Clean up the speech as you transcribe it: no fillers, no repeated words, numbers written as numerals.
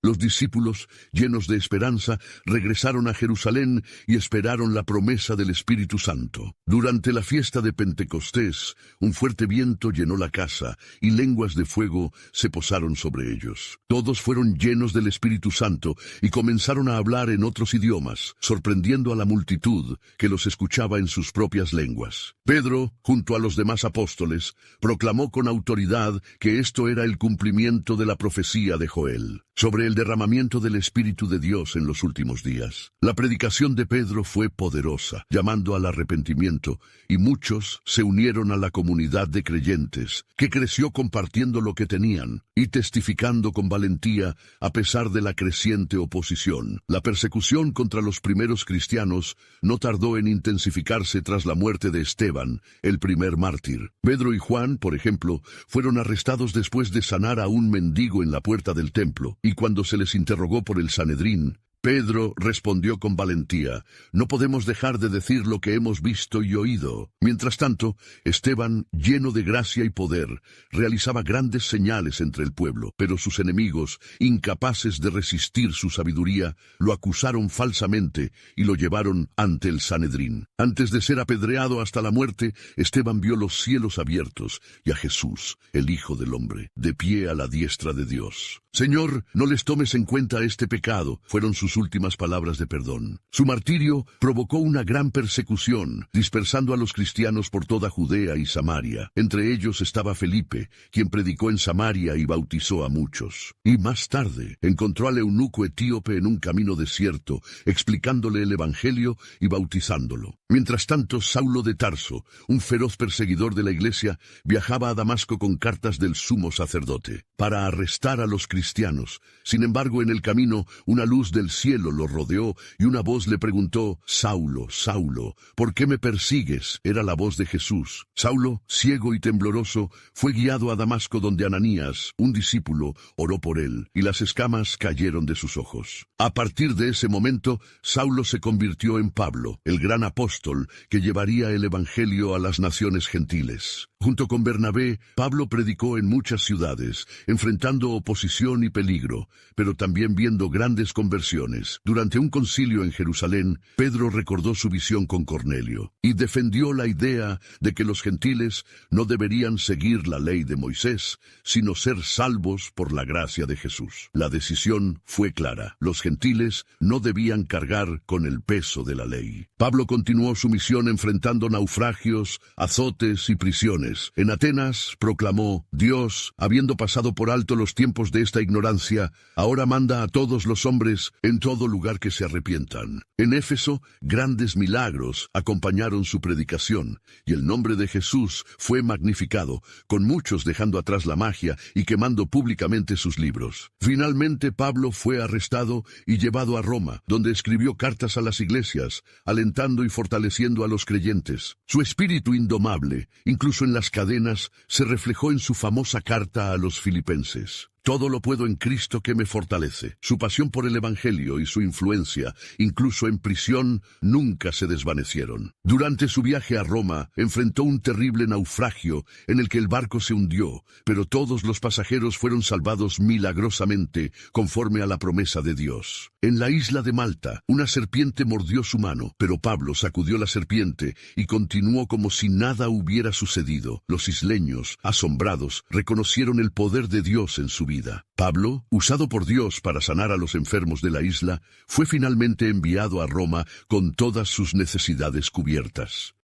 Los discípulos, llenos de esperanza, regresaron a Jerusalén y esperaron la promesa del Espíritu Santo. Durante la fiesta de Pentecostés, un fuerte viento llenó la casa y lenguas de fuego se posaron sobre ellos. Todos fueron llenos del Espíritu Santo y comenzaron a hablar en otros idiomas, sorprendiendo a la multitud que los escuchaba en sus propias lenguas. Pedro, junto a los demás apóstoles, proclamó con autoridad que esto era el cumplimiento de la profecía de Joel, sobre el derramamiento del Espíritu de Dios en los últimos días. La predicación de Pedro fue poderosa, llamando al arrepentimiento, y muchos se unieron a la comunidad de creyentes, que creció compartiendo lo que tenían y testificando con valentía a pesar de la creciente oposición. La persecución contra los primeros cristianos no tardó en intensificarse tras la muerte de Esteban, el primer mártir. Pedro y Juan, por ejemplo, fueron arrestados después de sanar a un mendigo en la puerta del templo, y cuando se les interrogó por el Sanedrín, Pedro respondió con valentía: «No podemos dejar de decir lo que hemos visto y oído». Mientras tanto, Esteban, lleno de gracia y poder, realizaba grandes señales entre el pueblo, pero sus enemigos, incapaces de resistir su sabiduría, lo acusaron falsamente y lo llevaron ante el Sanedrín. Antes de ser apedreado hasta la muerte, Esteban vio los cielos abiertos y a Jesús, el Hijo del Hombre, de pie a la diestra de Dios. «Señor, no les tomes en cuenta este pecado», fueron sus últimas palabras de perdón. Su martirio provocó una gran persecución, dispersando a los cristianos por toda Judea y Samaria. Entre ellos estaba Felipe, quien predicó en Samaria y bautizó a muchos. Y más tarde encontró al eunuco etíope en un camino desierto, explicándole el Evangelio y bautizándolo. Mientras tanto, Saulo de Tarso, un feroz perseguidor de la iglesia, viajaba a Damasco con cartas del sumo sacerdote para arrestar a los cristianos. Sin embargo, en el camino, una luz del cielo lo rodeó y una voz le preguntó: «Saulo, Saulo, ¿por qué me persigues?». Era la voz de Jesús. Saulo, ciego y tembloroso, fue guiado a Damasco, donde Ananías, un discípulo, oró por él, y las escamas cayeron de sus ojos. A partir de ese momento, Saulo se convirtió en Pablo, el gran apóstol que llevaría el Evangelio a las naciones gentiles. Junto con Bernabé, Pablo predicó en muchas ciudades, enfrentando oposición y peligro, pero también viendo grandes conversiones. Durante un concilio en Jerusalén, Pedro recordó su visión con Cornelio y defendió la idea de que los gentiles no deberían seguir la ley de Moisés, sino ser salvos por la gracia de Jesús. La decisión fue clara: los gentiles no debían cargar con el peso de la ley. Pablo continuó su misión enfrentando naufragios, azotes y prisiones. En Atenas proclamó: «Dios, habiendo pasado por alto los tiempos de esta ignorancia, ahora manda a todos los hombres en todo lugar que se arrepientan». En Éfeso, grandes milagros acompañaron su predicación, y el nombre de Jesús fue magnificado, con muchos dejando atrás la magia y quemando públicamente sus libros. Finalmente, Pablo fue arrestado y llevado a Roma, donde escribió cartas a las iglesias, alentando y fortaleciendo a los creyentes. Su espíritu indomable, incluso en las cadenas, se reflejó en su famosa carta a los filipenses. «Todo lo puedo en Cristo que me fortalece». Su pasión por el Evangelio y su influencia, incluso en prisión, nunca se desvanecieron. Durante su viaje a Roma, enfrentó un terrible naufragio en el que el barco se hundió, pero todos los pasajeros fueron salvados milagrosamente, conforme a la promesa de Dios. En la isla de Malta, una serpiente mordió su mano, pero Pablo sacudió la serpiente y continuó como si nada hubiera sucedido. Los isleños, asombrados, reconocieron el poder de Dios en su vida. Pablo, usado por Dios para sanar a los enfermos de la isla, fue finalmente enviado a Roma con todas sus necesidades cubiertas.